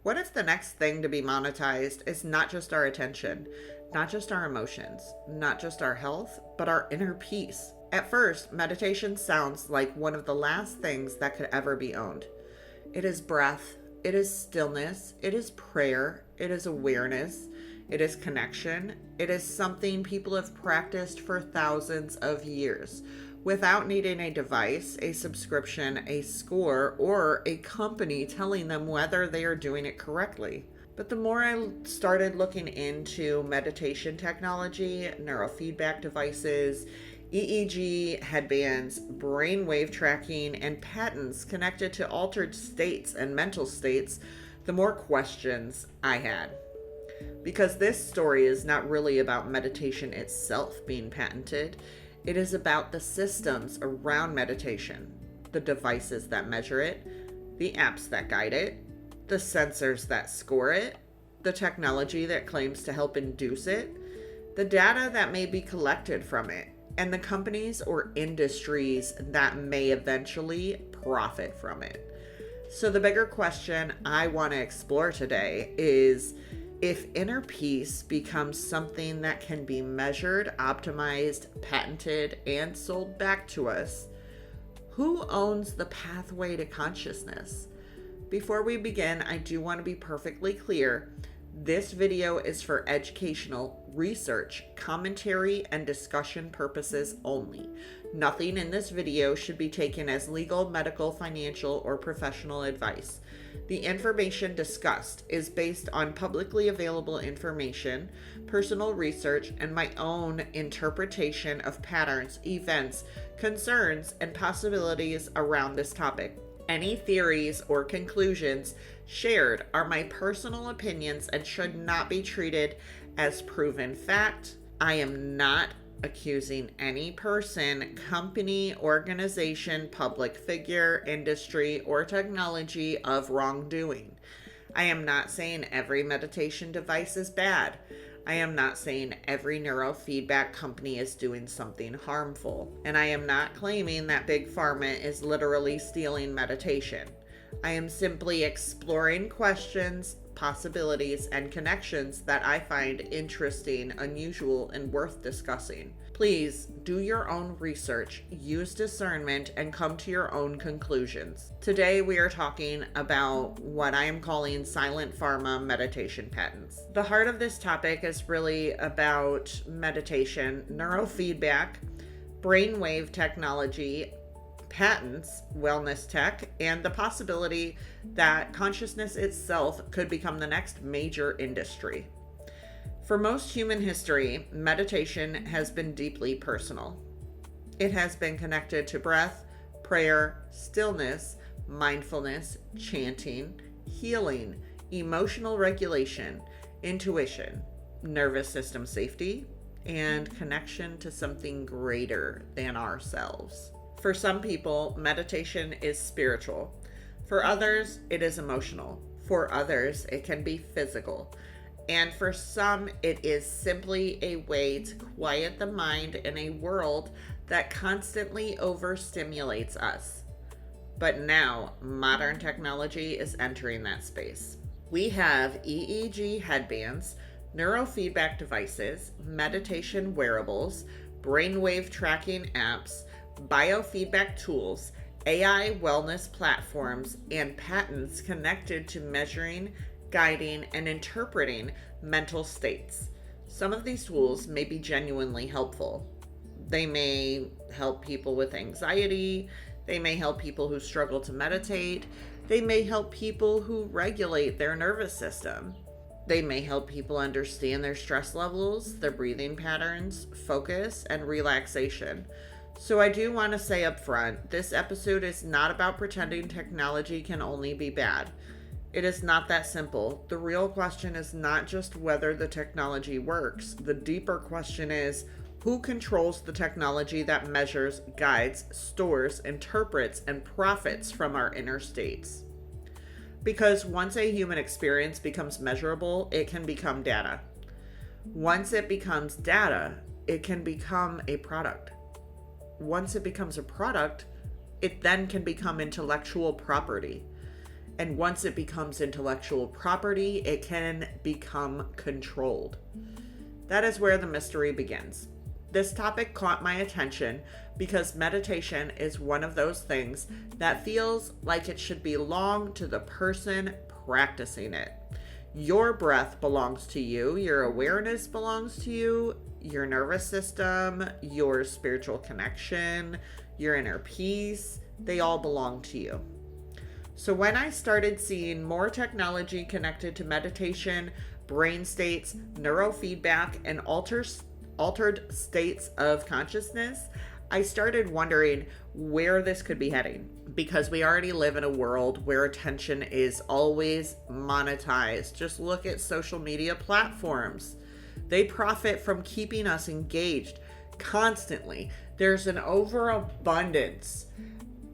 What if the next thing to be monetized is not just our attention, not just our emotions, not just our health, but our inner peace? At first, meditation sounds like one of the last things that could ever be owned. It is breath, it is stillness, it is prayer, it is awareness, it is connection, it is something people have practiced for thousands of years without needing a device, a subscription, a score, or a company telling them whether they are doing it correctly. But the more I started looking into meditation technology, neurofeedback devices, EEG headbands, brainwave tracking, and patents connected to altered states and mental states, the more questions I had. Because this story is not really about meditation itself being patented, it is about the systems around meditation, the devices that measure it, the apps that guide it, the sensors that score it, the technology that claims to help induce it, the data that may be collected from it, and the companies or industries that may eventually profit from it. So the bigger question I want to explore today is, if inner peace becomes something that can be measured, optimized, patented, and sold back to us, who owns the pathway to consciousness? Before we begin, I do want to be perfectly clear. This video is for educational, research, commentary, and discussion purposes only. Nothing in this video should be taken as legal, medical, financial, or professional advice. The information discussed is based on publicly available information, personal research, and my own interpretation of patterns, events, concerns, and possibilities around this topic. Any theories or conclusions shared are my personal opinions and should not be treated as proven fact. I am not accusing any person, company, organization, public figure, industry, or technology of wrongdoing. I am not saying every meditation device is bad. I am not saying every neurofeedback company is doing something harmful. And I am not claiming that Big Pharma is literally stealing meditation. I am simply exploring questions, possibilities, and connections that I find interesting, unusual, and worth discussing. Please do your own research, use discernment, and come to your own conclusions. Today we are talking about what I am calling silent pharma meditation patents. The heart of this topic is really about meditation, neurofeedback, brainwave technology, patents, wellness tech, and the possibility that consciousness itself could become the next major industry. For most human history, meditation has been deeply personal. It has been connected to breath, prayer, stillness, mindfulness, chanting, healing, emotional regulation, intuition, nervous system safety, and connection to something greater than ourselves. For some people, meditation is spiritual. For others, it is emotional. For others, it can be physical. And for some, it is simply a way to quiet the mind in a world that constantly overstimulates us. But now, modern technology is entering that space. We have EEG headbands, neurofeedback devices, meditation wearables, brainwave tracking apps, biofeedback tools, AI wellness platforms, and patents connected to measuring, guiding, and interpreting mental states. Some of these tools may be genuinely helpful. They may help people with anxiety. They may help people who struggle to meditate. They may help people who regulate their nervous system. They may help people understand their stress levels, their breathing patterns, focus, and relaxation. So I do want to say up front, this episode is not about pretending technology can only be bad. It is not that simple. The real question is not just whether the technology works. The deeper question is, who controls the technology that measures, guides, stores, interprets, and profits from our inner states? Because once a human experience becomes measurable, it can become data. Once it becomes data, it can become a product. Once it becomes a product, it then can become intellectual property. And once it becomes intellectual property, it can become controlled. That is where the mystery begins. This topic caught my attention because meditation is one of those things that feels like it should belong to the person practicing it. Your breath belongs to you, your awareness belongs to you, your nervous system, your spiritual connection, your inner peace, they all belong to you. So when I started seeing more technology connected to meditation, brain states, neurofeedback, and altered states of consciousness, I started wondering where this could be heading. Because we already live in a world where attention is always monetized. Just look at social media platforms. They profit from keeping us engaged constantly. There's an overabundance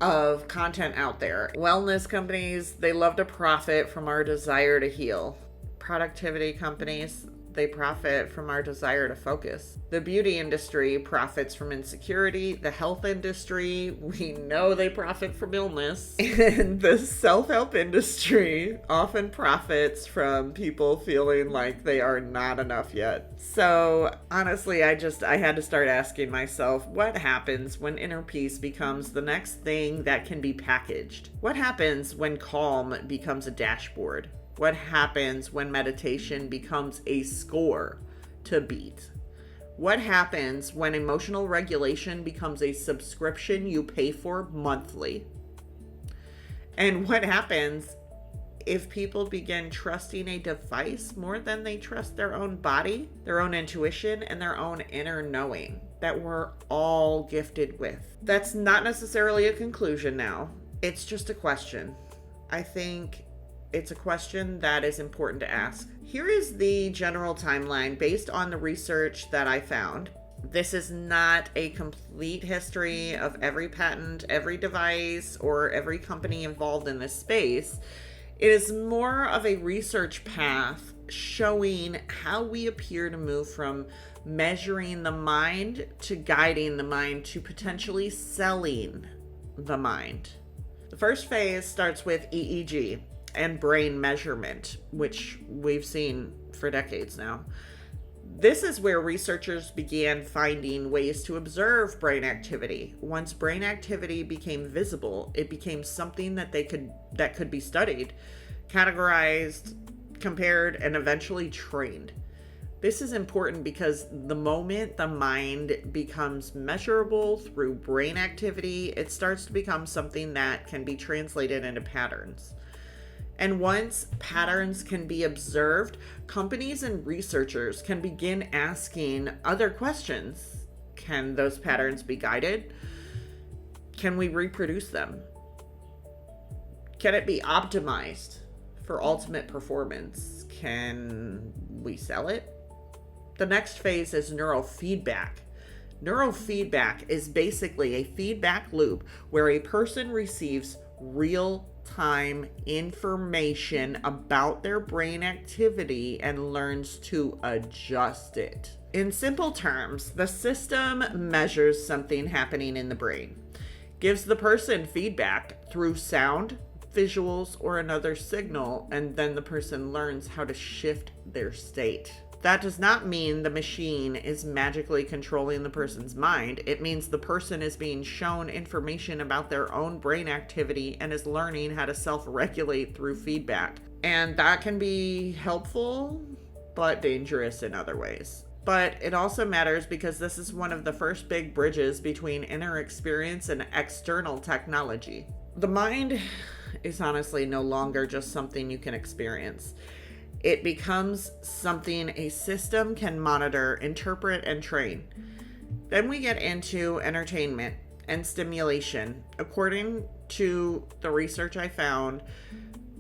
of content out there. Wellness companies, they love to profit from our desire to heal. Productivity companies, they profit from our desire to focus. The beauty industry profits from insecurity. The health industry, we know they profit from illness. And the self-help industry often profits from people feeling like they are not enough yet. So honestly, I had to start asking myself, what happens when inner peace becomes the next thing that can be packaged? What happens when calm becomes a dashboard? What happens when meditation becomes a score to beat? What happens when emotional regulation becomes a subscription you pay for monthly? And what happens if people begin trusting a device more than they trust their own body, their own intuition, and their own inner knowing that we're all gifted with? That's not necessarily a conclusion now. It's just a question. I think it's a question that is important to ask. Here is the general timeline based on the research that I found. This is not a complete history of every patent, every device, or every company involved in this space. It is more of a research path showing how we appear to move from measuring the mind to guiding the mind to potentially selling the mind. The first phase starts with EEG and brain measurement, which we've seen for decades now. This is where researchers began finding ways to observe brain activity. Once brain activity became visible, it became something that could be studied, categorized, compared, and eventually trained. This is important because the moment the mind becomes measurable through brain activity, it starts to become something that can be translated into patterns. And once patterns can be observed, companies and researchers can begin asking other questions. Can those patterns be guided? Can we reproduce them? Can it be optimized for ultimate performance? Can we sell it? The next phase is neurofeedback. Neurofeedback is basically a feedback loop where a person receives real-time information about their brain activity and learns to adjust it. In simple terms, the system measures something happening in the brain, gives the person feedback through sound, visuals, or another signal, and then the person learns how to shift their state. That does not mean the machine is magically controlling the person's mind. It means the person is being shown information about their own brain activity and is learning how to self-regulate through feedback. And that can be helpful, but dangerous in other ways. But it also matters because this is one of the first big bridges between inner experience and external technology. The mind is honestly no longer just something you can experience. It becomes something a system can monitor, interpret, and train. Then we get into entertainment and stimulation. According to the research I found,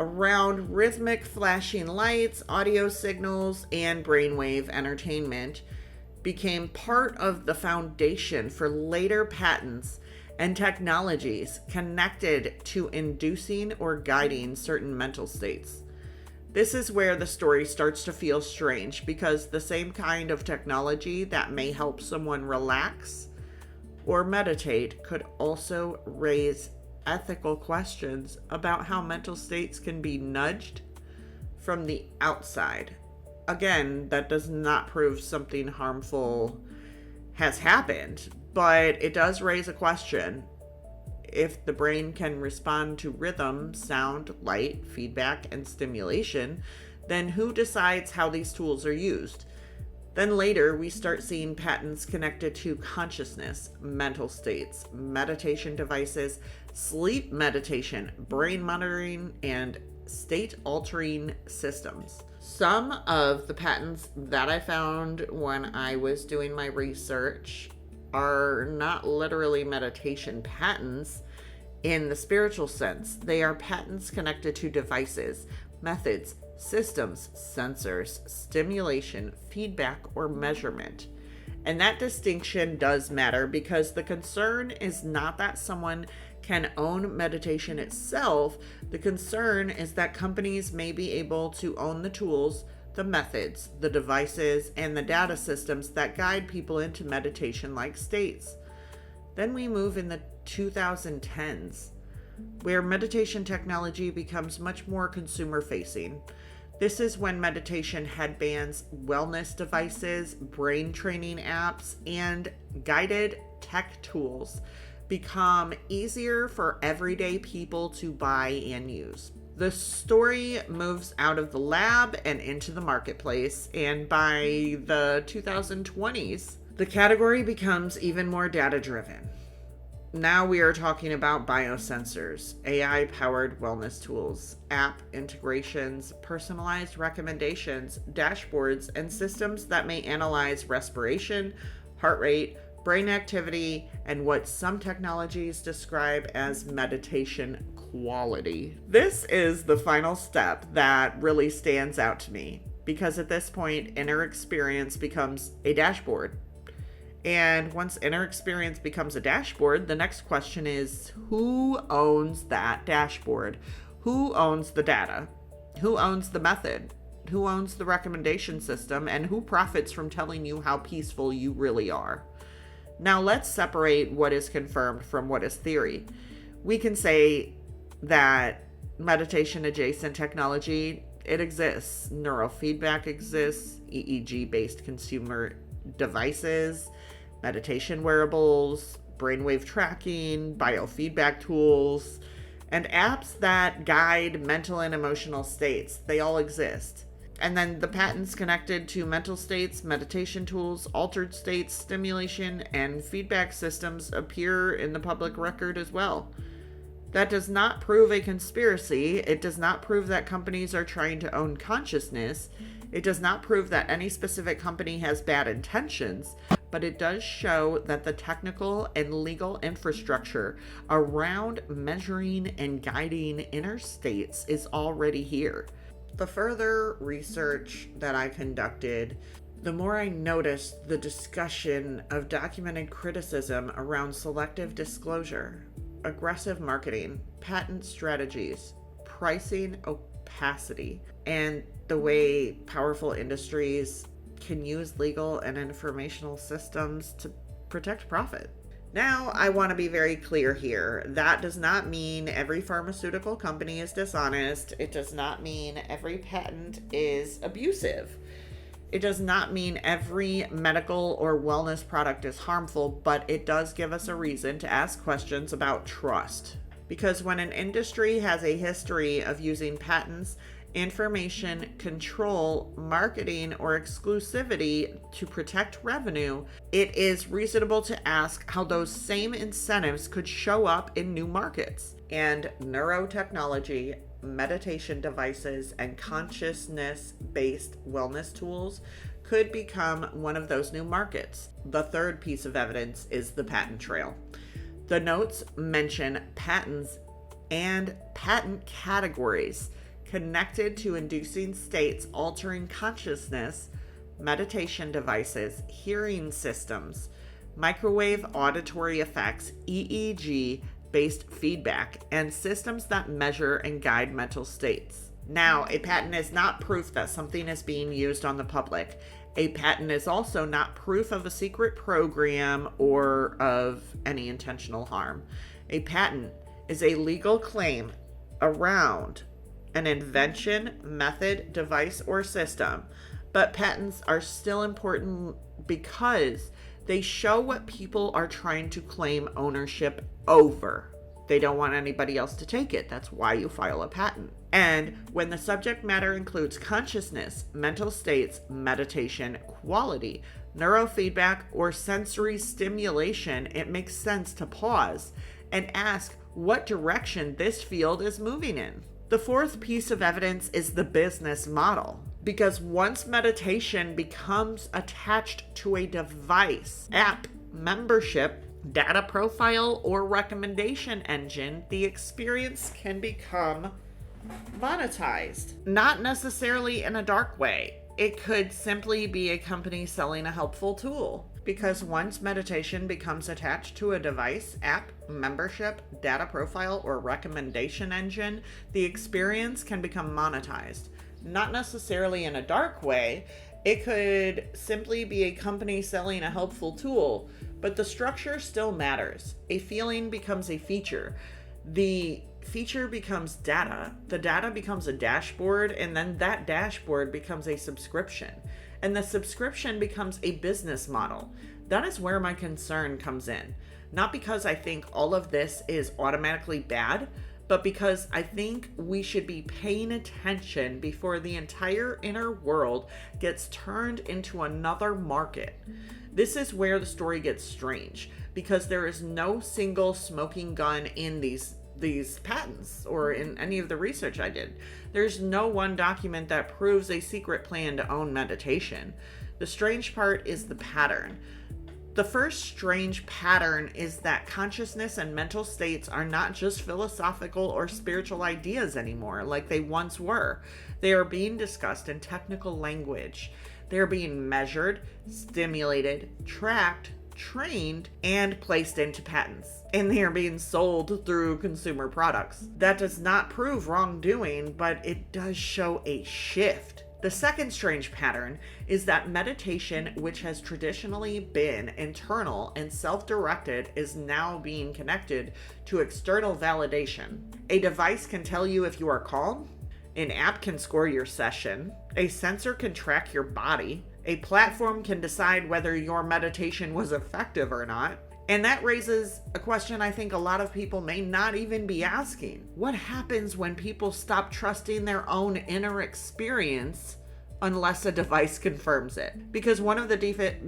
around rhythmic flashing lights, audio signals, and brainwave entertainment became part of the foundation for later patents and technologies connected to inducing or guiding certain mental states. This is where the story starts to feel strange because the same kind of technology that may help someone relax or meditate could also raise ethical questions about how mental states can be nudged from the outside. Again, that does not prove something harmful has happened, but it does raise a question. If the brain can respond to rhythm, sound, light, feedback, and stimulation, then who decides how these tools are used? Then later, we start seeing patents connected to consciousness, mental states, meditation devices, sleep meditation, brain monitoring, and state-altering systems. Some of the patents that I found when I was doing my research are not literally meditation patents in the spiritual sense. They are patents connected to devices, methods, systems, sensors, stimulation, feedback, or measurement. And that distinction does matter because the concern is not that someone can own meditation itself. The concern is that companies may be able to own the tools, the methods, the devices, and the data systems that guide people into meditation-like states. Then we move in the 2010s, where meditation technology becomes much more consumer-facing. This is when meditation headbands, wellness devices, brain training apps, and guided tech tools become easier for everyday people to buy and use. The story moves out of the lab and into the marketplace, and by the 2020s, the category becomes even more data-driven. Now we are talking about biosensors, AI-powered wellness tools, app integrations, personalized recommendations, dashboards, and systems that may analyze respiration, heart rate, brain activity, and what some technologies describe as meditation quality. This is the final step that really stands out to me, because at this point, inner experience becomes a dashboard. And once inner experience becomes a dashboard, the next question is, who owns that dashboard? Who owns the data? Who owns the method? Who owns the recommendation system? And who profits from telling you how peaceful you really are? Now let's separate what is confirmed from what is theory. We can say that meditation adjacent technology, it exists. Neurofeedback exists, EEG-based consumer devices, meditation wearables, brainwave tracking, biofeedback tools, and apps that guide mental and emotional states. They all exist. And then the patents connected to mental states, meditation tools, altered states, stimulation, and feedback systems appear in the public record as well. That does not prove a conspiracy. It does not prove that companies are trying to own consciousness. It does not prove that any specific company has bad intentions, but it does show that the technical and legal infrastructure around measuring and guiding inner states is already here. The further research that I conducted, the more I noticed the discussion of documented criticism around selective disclosure, aggressive marketing, patent strategies, pricing opacity, and the way powerful industries can use legal and informational systems to protect profit. Now, I want to be very clear here. That does not mean every pharmaceutical company is dishonest. It does not mean every patent is abusive. It does not mean every medical or wellness product is harmful, but it does give us a reason to ask questions about trust. Because when an industry has a history of using patents, information, control, marketing, or exclusivity to protect revenue, it is reasonable to ask how those same incentives could show up in new markets. And neurotechnology, meditation devices, and consciousness-based wellness tools could become one of those new markets. The third piece of evidence is the patent trail. The notes mention patents and patent categories connected to inducing states, altering consciousness, meditation devices, hearing systems, microwave auditory effects, EEG-based feedback, and systems that measure and guide mental states. Now, a patent is not proof that something is being used on the public. A patent is also not proof of a secret program or of any intentional harm. A patent is a legal claim around an invention, method, device, or system. But patents are still important because they show what people are trying to claim ownership over. They don't want anybody else to take it. That's why you file a patent. And when the subject matter includes consciousness, mental states, meditation, quality, neurofeedback, or sensory stimulation, it makes sense to pause and ask what direction this field is moving in. The fourth piece of evidence is the business model. Because once meditation becomes attached to a device, app, membership, data profile, or recommendation engine, the experience can become monetized. Not necessarily in a dark way. It could simply be a company selling a helpful tool. Because once meditation becomes attached to a device, app, membership, data profile, or recommendation engine, the experience can become monetized. Not necessarily in a dark way. It could simply be a company selling a helpful tool, but the structure still matters. A feeling becomes a feature. The feature becomes data. The data becomes a dashboard, and then that dashboard becomes a subscription. And the subscription becomes a business model. That is where my concern comes in. Not because I think all of this is automatically bad, but because I think we should be paying attention before the entire inner world gets turned into another market. This is where the story gets strange, because there is no single smoking gun in these patents or in any of the research I did. There's no one document that proves a secret plan to own meditation. The strange part is the pattern. The first strange pattern is that consciousness and mental states are not just philosophical or spiritual ideas anymore like they once were. They are being discussed in technical language. They are being measured, stimulated, tracked, trained, and placed into patents. And they are being sold through consumer products. That does not prove wrongdoing, but it does show a shift. The second strange pattern is that meditation, which has traditionally been internal and self-directed, is now being connected to external validation. A device can tell you if you are calm, an app can score your session, a sensor can track your body, a platform can decide whether your meditation was effective or not. And that raises a question I think a lot of people may not even be asking. What happens when people stop trusting their own inner experience unless a device confirms it? Because one of the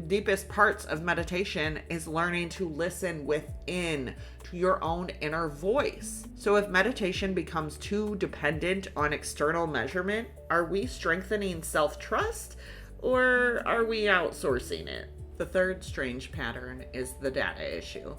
deepest parts of meditation is learning to listen within to your own inner voice. So if meditation becomes too dependent on external measurement, are we strengthening self-trust or are we outsourcing it? The third strange pattern is the data issue.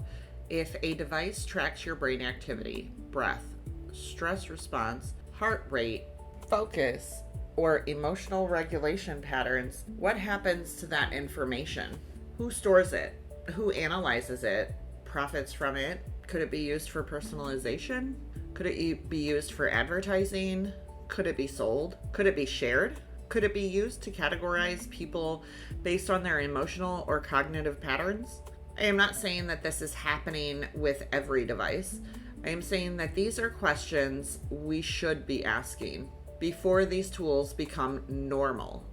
If a device tracks your brain activity, breath, stress response, heart rate, focus, or emotional regulation patterns, what happens to that information? Who stores it? Who analyzes it? Profits from it? Could it be used for personalization? Could it be used for advertising? Could it be sold? Could it be shared? Could it be used to categorize people based on their emotional or cognitive patterns? I am not saying that this is happening with every device. I am saying that these are questions we should be asking before these tools become normal.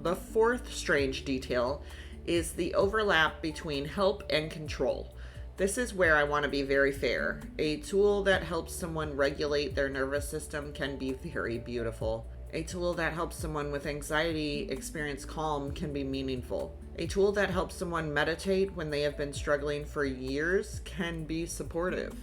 The fourth strange detail is the overlap between help and control. This is where I want to be very fair. A tool that helps someone regulate their nervous system can be very beautiful. A tool that helps someone with anxiety experience calm can be meaningful. A tool that helps someone meditate when they have been struggling for years can be supportive.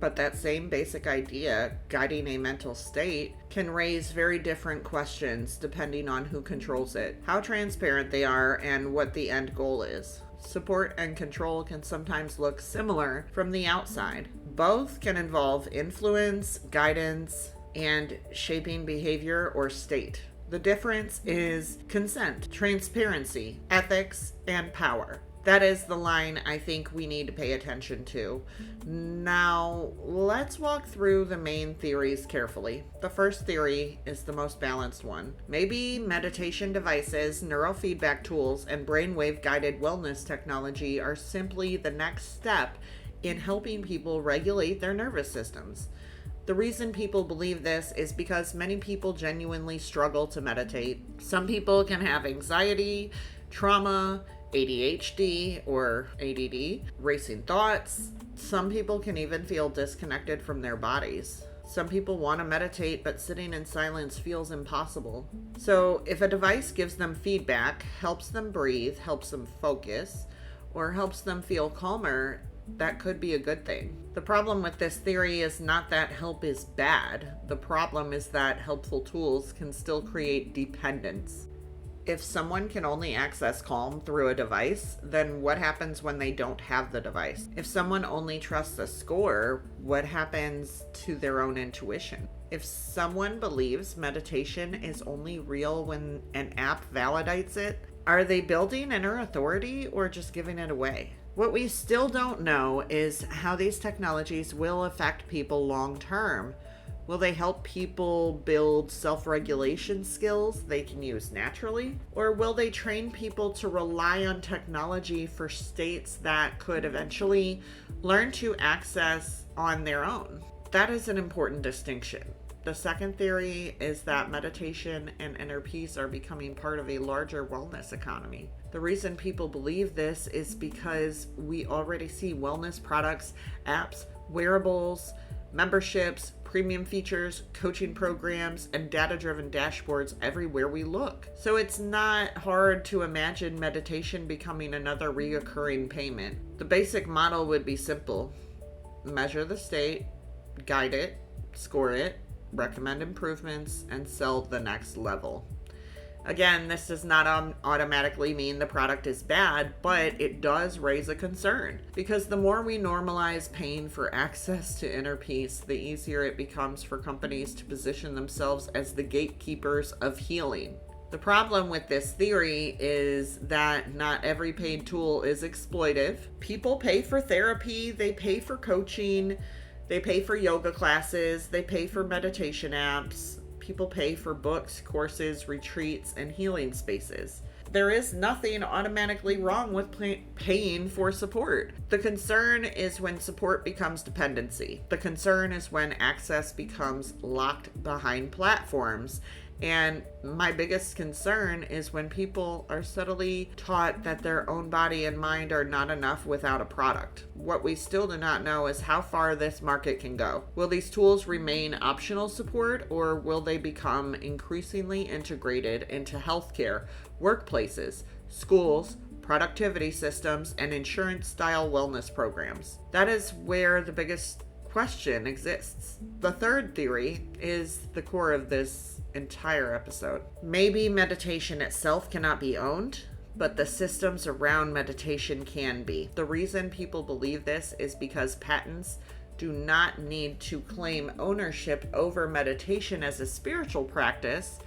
But that same basic idea, guiding a mental state, can raise very different questions depending on who controls it, how transparent they are, and what the end goal is. Support and control can sometimes look similar from the outside. Both can involve influence, guidance, and shaping behavior or state. The difference is consent, transparency, ethics, and power. That is the line I think we need to pay attention to. Now, let's walk through the main theories carefully. The first theory is the most balanced one. Maybe meditation devices, neurofeedback tools, and brainwave guided wellness technology are simply the next step in helping people regulate their nervous systems. The reason people believe this is because many people genuinely struggle to meditate. Some people can have anxiety, trauma, ADHD or ADD, racing thoughts. Some people can even feel disconnected from their bodies. Some people want to meditate, but sitting in silence feels impossible. So if a device gives them feedback, helps them breathe, helps them focus, or helps them feel calmer, that could be a good thing. The problem with this theory is not that help is bad. The problem is that helpful tools can still create dependence. If someone can only access calm through a device, then what happens when they don't have the device? If someone only trusts a score, what happens to their own intuition? If someone believes meditation is only real when an app validates it, are they building inner authority or just giving it away? What we still don't know is how these technologies will affect people long term. Will they help people build self-regulation skills they can use naturally? Or will they train people to rely on technology for states that could eventually learn to access on their own? That is an important distinction. The second theory is that meditation and inner peace are becoming part of a larger wellness economy. The reason people believe this is because we already see wellness products, apps, wearables, memberships, premium features, coaching programs, and data-driven dashboards everywhere we look. So it's not hard to imagine meditation becoming another reoccurring payment. The basic model would be simple. Measure the state, guide it, score it, recommend improvements, and sell the next level. Again, this does not automatically mean the product is bad, but it does raise a concern, because the more we normalize paying for access to inner peace, the easier it becomes for companies to position themselves as the gatekeepers of healing. The problem with this theory is that not every paid tool is exploitive. People pay for therapy, they pay for coaching, they pay for yoga classes, they pay for meditation apps. People pay for books, courses, retreats, and healing spaces. There is nothing automatically wrong with paying for support. The concern is when support becomes dependency. The concern is when access becomes locked behind platforms. And my biggest concern is when people are subtly taught that their own body and mind are not enough without a product. What we still do not know is how far this market can go. Will these tools remain optional support, or will they become increasingly integrated into healthcare, workplaces, schools, productivity systems, and insurance-style wellness programs? That is where the biggest question exists. The third theory is the core of this entire episode. Maybe meditation itself cannot be owned, but the systems around meditation can be. The reason people believe this is because patents do not need to claim ownership over meditation as a spiritual practice.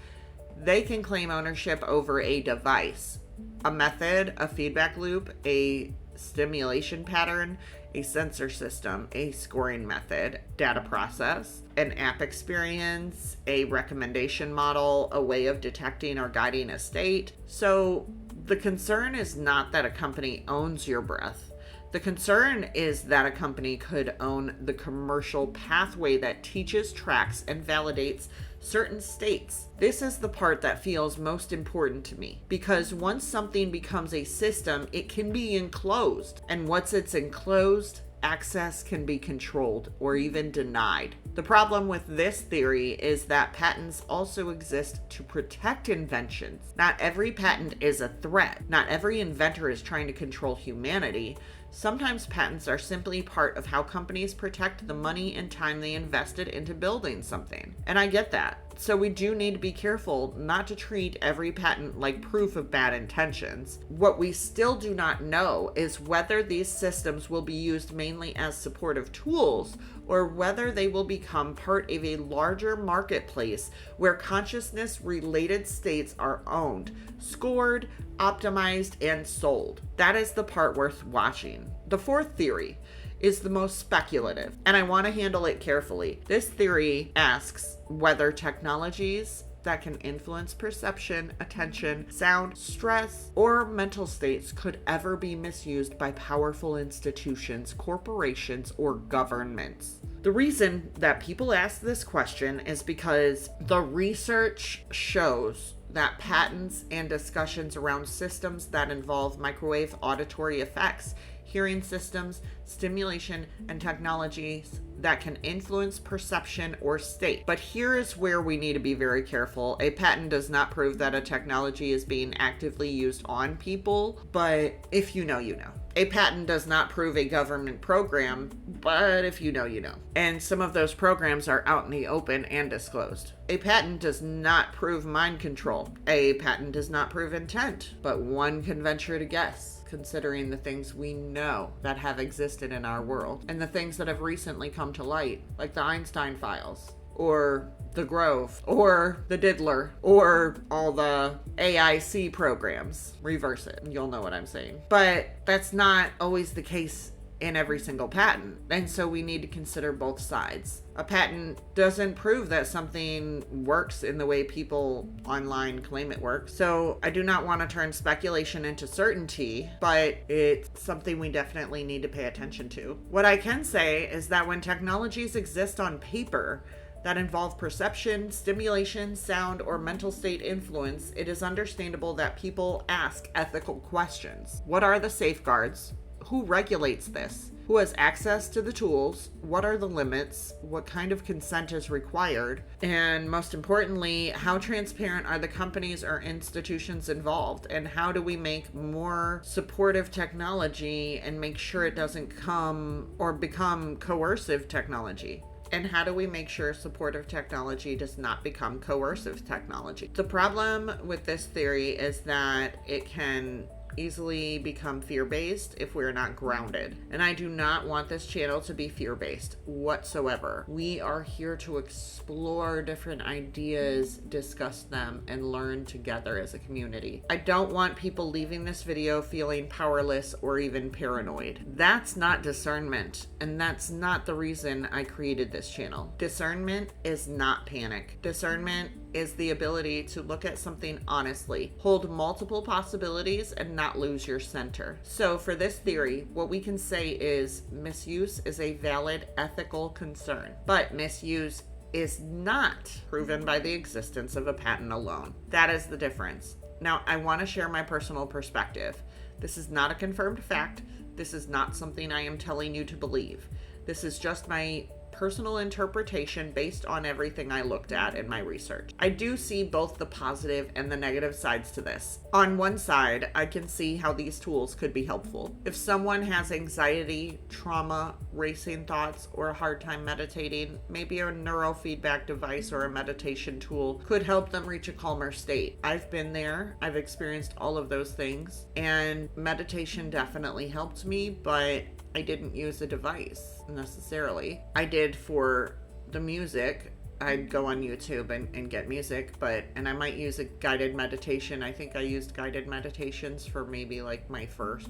They can claim ownership over a device, a method, a feedback loop, a stimulation pattern, a sensor system, a scoring method, data process, an app experience, a recommendation model, a way of detecting or guiding a state. So the concern is not that a company owns your breath. The concern is that a company could own the commercial pathway that teaches, tracks, and validates certain states. This is the part that feels most important to me, because once something becomes a system, it can be enclosed. And once it's enclosed, access can be controlled or even denied. The problem with this theory is that patents also exist to protect inventions. Not every patent is a threat. Not every inventor is trying to control humanity. Sometimes patents are simply part of how companies protect the money and time they invested into building something. And I get that. So we do need to be careful not to treat every patent like proof of bad intentions. What we still do not know is whether these systems will be used mainly as supportive tools, or whether they will become part of a larger marketplace where consciousness-related states are owned, scored, optimized, and sold. That is the part worth watching. The fourth theory is the most speculative, and I want to handle it carefully. This theory asks whether technologies that can influence perception, attention, sound, stress, or mental states could ever be misused by powerful institutions, corporations, or governments? The reason that people ask this question is because the research shows that patents and discussions around systems that involve microwave auditory effects, hearing systems, stimulation, and technologies that can influence perception or state. But here is where we need to be very careful. A patent does not prove that a technology is being actively used on people, but if you know, you know. A patent does not prove a government program, but if you know, you know. And some of those programs are out in the open and disclosed. A patent does not prove mind control. A patent does not prove intent, but one can venture to guess, considering the things we know that have existed in our world and the things that have recently come to light, like the Einstein files, or the Grove, or the Diddler, or all the AIC programs. Reverse it, you'll know what I'm saying. But that's not always the case in every single patent, and so we need to consider both sides. A patent doesn't prove that something works in the way people online claim it works, so I do not want to turn speculation into certainty, but it's something we definitely need to pay attention to. What I can say is that when technologies exist on paper that involve perception, stimulation, sound, or mental state influence, it is understandable that people ask ethical questions. What are the safeguards? Who regulates this? Who has access to the tools? What are the limits? What kind of consent is required? And most importantly, how transparent are the companies or institutions involved? And how do we make more supportive technology and make sure it doesn't become coercive technology? And how do we make sure supportive technology does not become coercive technology? The problem with this theory is that it can easily become fear-based if we're not grounded. And I do not want this channel to be fear-based whatsoever. We are here to explore different ideas, discuss them, and learn together as a community. I don't want people leaving this video feeling powerless or even paranoid. That's not discernment, and that's not the reason I created this channel. Discernment is not panic. Discernment is the ability to look at something honestly, hold multiple possibilities, and not lose your center. So for this theory, what we can say is misuse is a valid ethical concern, but misuse is not proven by the existence of a patent alone. That is the difference. Now, I want to share my personal perspective. This is not a confirmed fact. This is not something I am telling you to believe. This is just my personal interpretation based on everything I looked at in my research. I do see both the positive and the negative sides to this. On one side, I can see how these tools could be helpful. If someone has anxiety, trauma, racing thoughts, or a hard time meditating, maybe a neurofeedback device or a meditation tool could help them reach a calmer state. I've been there. I've experienced all of those things, and meditation definitely helped me, but I didn't use a device necessarily. I did for the music. I'd go on YouTube and get music, and I might use a guided meditation. I think I used guided meditations for maybe like my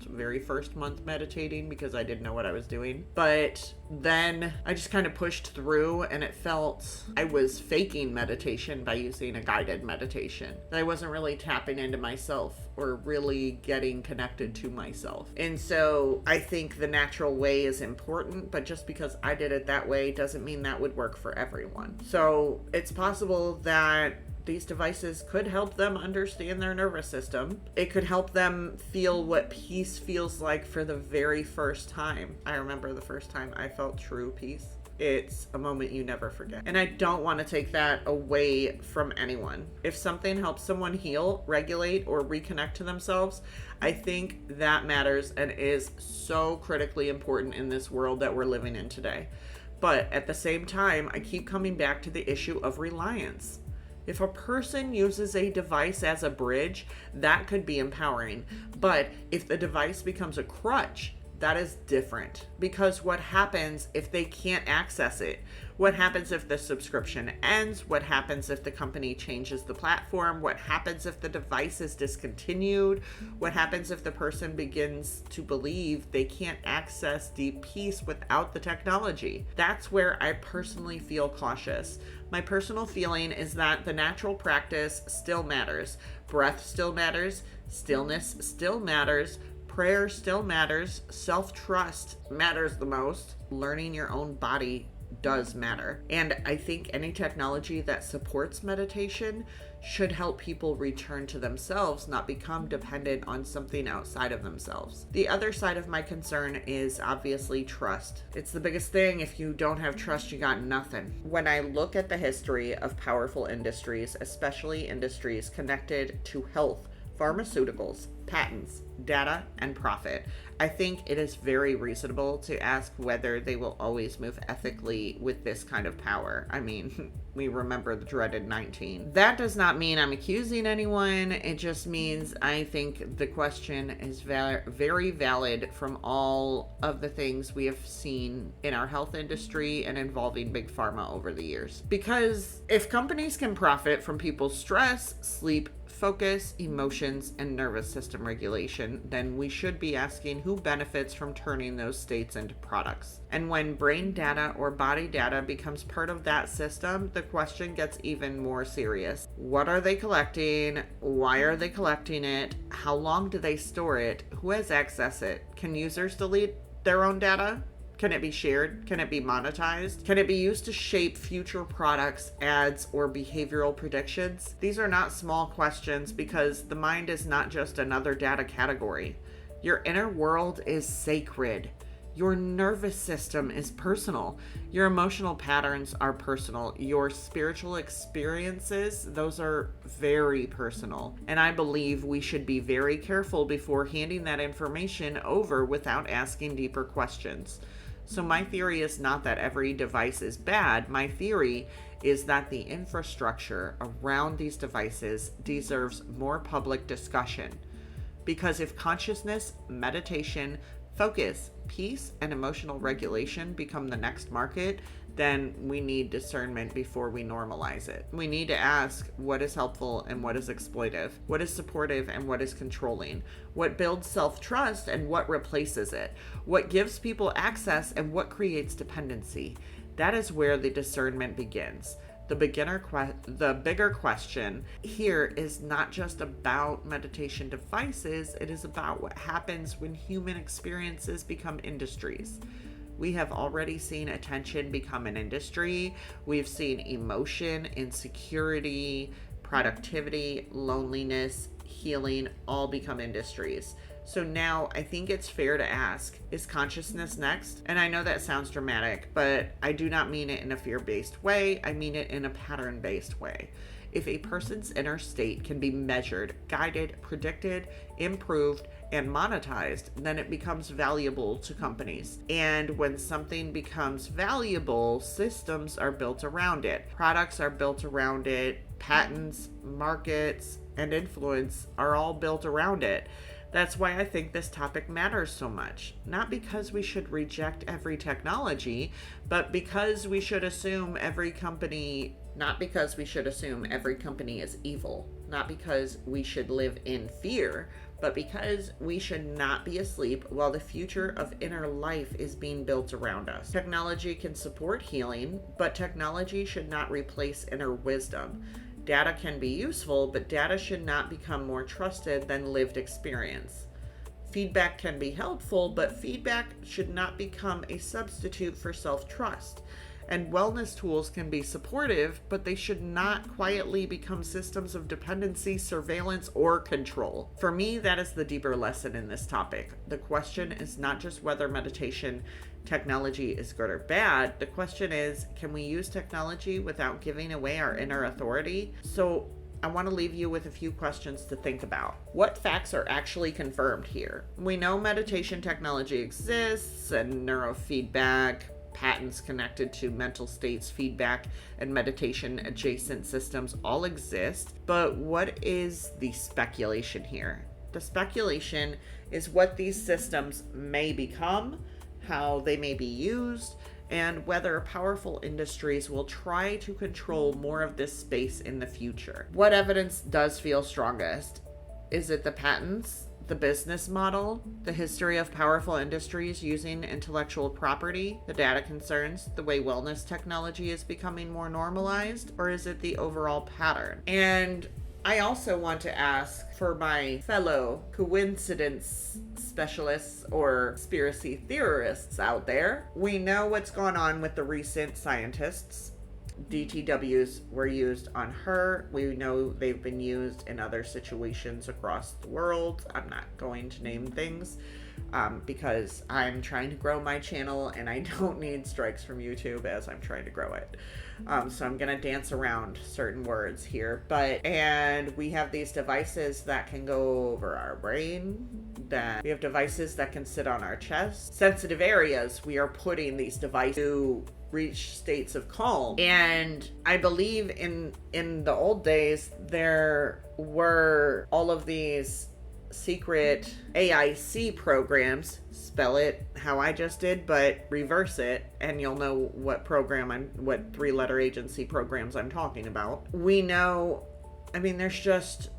very first month meditating because I didn't know what I was doing. But then I just kind of pushed through, and it felt I was faking meditation by using a guided meditation. I wasn't really tapping into myself or really getting connected to myself. And so I think the natural way is important, but just because I did it that way doesn't mean that would work for everyone. So it's possible that these devices could help them understand their nervous system. It could help them feel what peace feels like for the very first time. I remember the first time I felt true peace. It's a moment you never forget. And I don't want to take that away from anyone. If something helps someone heal, regulate, or reconnect to themselves, I think that matters and is so critically important in this world that we're living in today. But at the same time, I keep coming back to the issue of reliance. If a person uses a device as a bridge, that could be empowering. But if the device becomes a crutch, that is different. Because what happens if they can't access it? What happens if the subscription ends? What happens if the company changes the platform? What happens if the device is discontinued? What happens if the person begins to believe they can't access deep peace without the technology? That's where I personally feel cautious. My personal feeling is that the natural practice still matters. Breath still matters. Stillness still matters. Prayer still matters. Self-trust matters the most. Learning your own body does matter. And I think any technology that supports meditation should help people return to themselves, not become dependent on something outside of themselves. The other side of my concern is obviously trust. It's the biggest thing. If you don't have trust, you got nothing. When I look at the history of powerful industries, especially industries connected to health, pharmaceuticals, patents, data, and profit, I think it is very reasonable to ask whether they will always move ethically with this kind of power. I mean, we remember the dreaded 19. That does not mean I'm accusing anyone. It just means I think the question is very valid from all of the things we have seen in our health industry and involving big pharma over the years. Because if companies can profit from people's stress, sleep, focus, emotions, and nervous system regulation, then we should be asking who benefits from turning those states into products. And when brain data or body data becomes part of that system, the question gets even more serious. What are they collecting? Why are they collecting it? How long do they store it? Who has access it? Can users delete their own data? Can it be shared? Can it be monetized? Can it be used to shape future products, ads, or behavioral predictions? These are not small questions because the mind is not just another data category. Your inner world is sacred. Your nervous system is personal. Your emotional patterns are personal. Your spiritual experiences, those are very personal. And I believe we should be very careful before handing that information over without asking deeper questions. So my theory is not that every device is bad. My theory is that the infrastructure around these devices deserves more public discussion. Because if consciousness, meditation, focus, peace, and emotional regulation become the next market, then we need discernment before we normalize it. We need to ask what is helpful and what is exploitive, what is supportive and what is controlling, what builds self-trust and what replaces it, what gives people access and what creates dependency. That is where the discernment begins. The bigger question here is not just about meditation devices, it is about what happens when human experiences become industries. We have already seen attention become an industry. We've seen emotion, insecurity, productivity, loneliness, healing all become industries. So now I think it's fair to ask, is consciousness next? And I know that sounds dramatic, but I do not mean it in a fear-based way. I mean it in a pattern-based way. If a person's inner state can be measured, guided, predicted, improved, and monetized, then it becomes valuable to companies. And when something becomes valuable, systems are built around it. Products are built around it. Patents, markets, and influence are all built around it. That's why I think this topic matters so much. Not because we should reject every technology, but because we should assume every company is evil. Not because we should live in fear, but because we should not be asleep while the future of inner life is being built around us. Technology can support healing, but technology should not replace inner wisdom. Data can be useful, but data should not become more trusted than lived experience. Feedback can be helpful, but feedback should not become a substitute for self-trust. And wellness tools can be supportive, but they should not quietly become systems of dependency, surveillance, or control. For me, that is the deeper lesson in this topic. The question is not just whether meditation technology is good or bad. The question is, can we use technology without giving away our inner authority? So I want to leave you with a few questions to think about. What facts are actually confirmed here? We know meditation technology exists and neurofeedback, patents connected to mental states, feedback, and meditation adjacent systems all exist. But what is the speculation here? The speculation is what these systems may become, how they may be used, and whether powerful industries will try to control more of this space in the future. What evidence does feel strongest? Is it the patents, the business model, the history of powerful industries using intellectual property, the data concerns, the way wellness technology is becoming more normalized, or is it the overall pattern? And I also want to ask for my fellow coincidence specialists or conspiracy theorists out there. We know what's going on with the recent scientists. DTWs were used on her. We know they've been used in other situations across the world. I'm not going to name things because I'm trying to grow my channel and I don't need strikes from YouTube as I'm trying to grow it. So I'm going to dance around certain words here. And we have these devices that can go over our brain, that we have devices that can sit on our chest. Sensitive areas, we are putting these devices to reach states of calm. And I believe in the old days, there were all of these secret AIC programs. Spell it how I just did, but reverse it and you'll know what what 3-letter agency programs I'm talking about. We know, I mean, there's just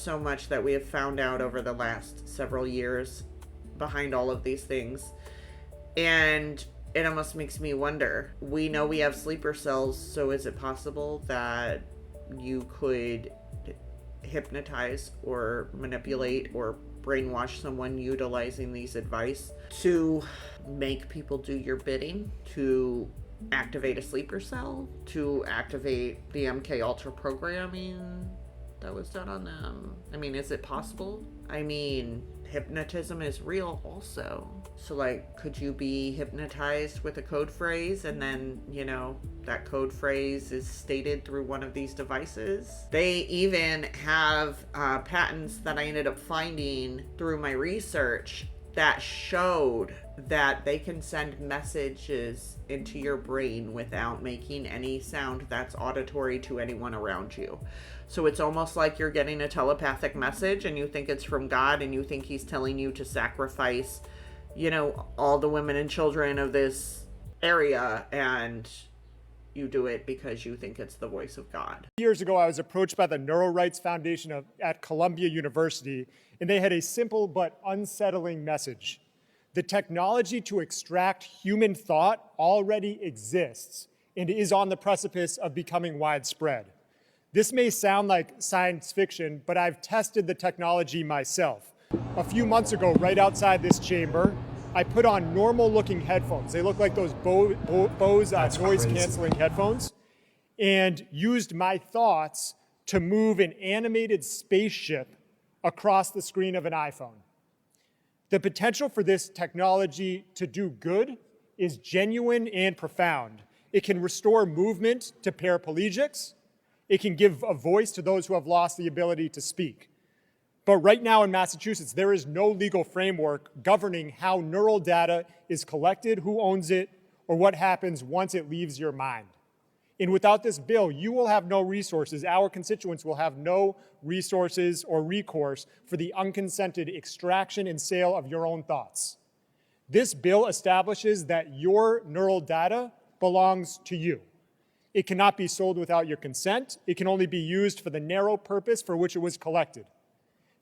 so much that we have found out over the last several years behind all of these things. And it almost makes me wonder. We know we have sleeper cells, so is it possible that you could hypnotize or manipulate or brainwash someone utilizing these advice to make people do your bidding, to activate a sleeper cell, to activate the MK Ultra programming that was done on them? I mean, is it possible? I mean, hypnotism is real also. So like, could you be hypnotized with a code phrase and then, that code phrase is stated through one of these devices? They even have patents that I ended up finding through my research that showed that they can send messages into your brain without making any sound that's auditory to anyone around you. So it's almost like you're getting a telepathic message and you think it's from God and you think he's telling you to sacrifice, all the women and children of this area, and you do it because you think it's the voice of God. Years ago, I was approached by the Neuro Rights Foundation at Columbia University, and they had a simple but unsettling message. The technology to extract human thought already exists and is on the precipice of becoming widespread. This may sound like science fiction, but I've tested the technology myself. A few months ago, right outside this chamber, I put on normal-looking headphones. They look like those Bose noise-canceling headphones, and used my thoughts to move an animated spaceship across the screen of an iPhone. The potential for this technology to do good is genuine and profound. It can restore movement to paraplegics. It can give a voice to those who have lost the ability to speak. But right now in Massachusetts, there is no legal framework governing how neural data is collected, who owns it, or what happens once it leaves your mind. And without this bill, you will have no resources. Our constituents will have no resources or recourse for the unconsented extraction and sale of your own thoughts. This bill establishes that your neural data belongs to you. It cannot be sold without your consent. It can only be used for the narrow purpose for which it was collected.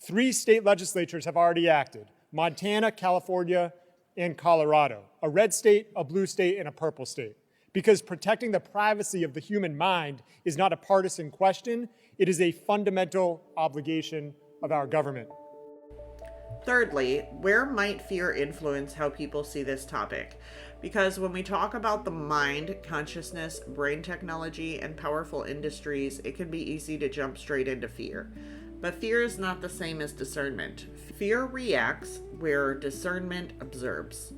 3 state legislatures have already acted: Montana, California, and Colorado. A red state, a blue state, and a purple state. Because protecting the privacy of the human mind is not a partisan question, it is a fundamental obligation of our government. Thirdly, where might fear influence how people see this topic? Because when we talk about the mind, consciousness, brain technology, and powerful industries, it can be easy to jump straight into fear. But fear is not the same as discernment. Fear reacts where discernment observes.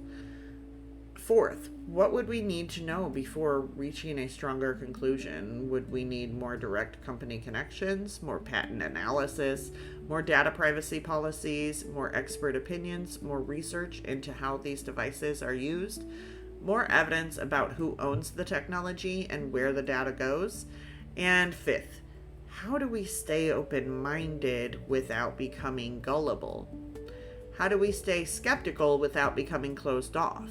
Fourth, what would we need to know before reaching a stronger conclusion? Would we need more direct company connections, more patent analysis, more data privacy policies, more expert opinions, more research into how these devices are used, more evidence about who owns the technology and where the data goes? And fifth, How do we stay open-minded without becoming gullible? How do we stay skeptical without becoming closed off?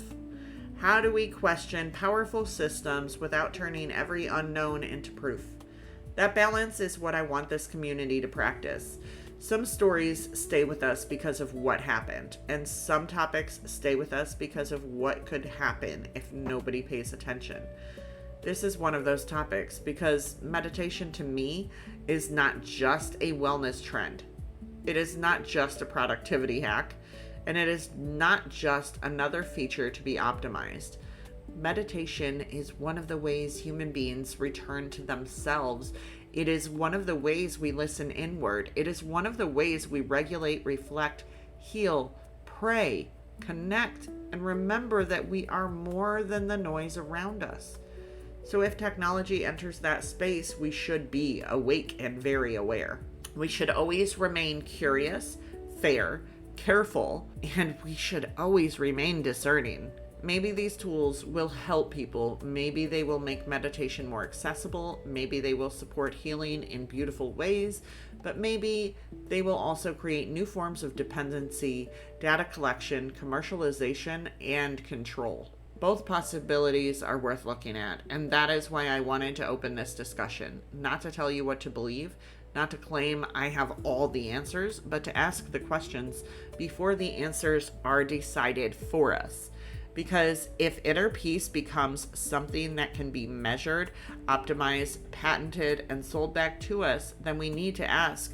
How do we question powerful systems without turning every unknown into proof? That balance is what I want this community to practice. Some stories stay with us because of what happened, and some topics stay with us because of what could happen if nobody pays attention. This is one of those topics because meditation to me is not just a wellness trend. It is not just a productivity hack, and it is not just another feature to be optimized. Meditation is one of the ways human beings return to themselves. It is one of the ways we listen inward. It is one of the ways we regulate, reflect, heal, pray, connect, and remember that we are more than the noise around us. So if technology enters that space, we should be awake and very aware. We should always remain curious, fair, careful, and we should always remain discerning. Maybe these tools will help people. Maybe they will make meditation more accessible. Maybe they will support healing in beautiful ways, but maybe they will also create new forms of dependency, data collection, commercialization, and control. Both possibilities are worth looking at, and that is why I wanted to open this discussion. Not to tell you what to believe, not to claim I have all the answers, but to ask the questions before the answers are decided for us. Because if inner peace becomes something that can be measured, optimized, patented, and sold back to us, then we need to ask,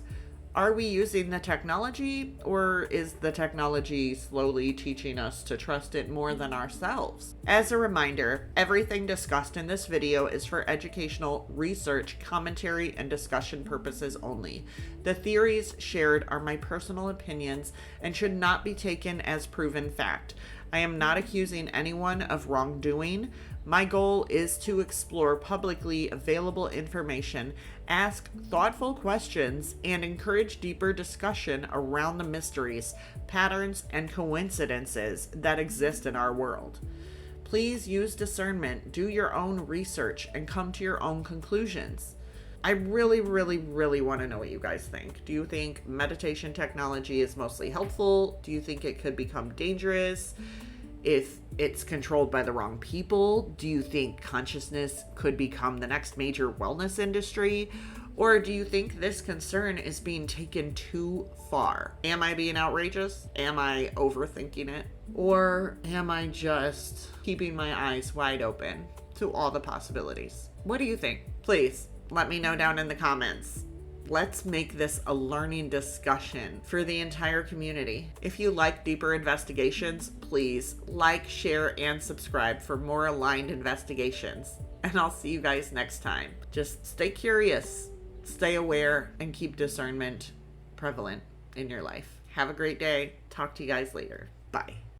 are we using the technology, or is the technology slowly teaching us to trust it more than ourselves? As a reminder, everything discussed in this video is for educational, research, commentary, and discussion purposes only. The theories shared are my personal opinions and should not be taken as proven fact. I am not accusing anyone of wrongdoing. My goal is to explore publicly available information, ask thoughtful questions, and encourage deeper discussion around the mysteries, patterns, and coincidences that exist in our world. Please use discernment, do your own research, and come to your own conclusions. I really want to know what you guys think. Do you think meditation technology is mostly helpful? Do you think it could become dangerous if it's controlled by the wrong people? Do you think consciousness could become the next major wellness industry? Or do you think this concern is being taken too far? Am I being outrageous? Am I overthinking it? Or am I just keeping my eyes wide open to all the possibilities? What do you think? Please let me know down in the comments. Let's make this a learning discussion for the entire community. If you like deeper investigations, please like, share, and subscribe for more aligned investigations. And I'll see you guys next time. Just stay curious, stay aware, and keep discernment prevalent in your life. Have a great day. Talk to you guys later. Bye.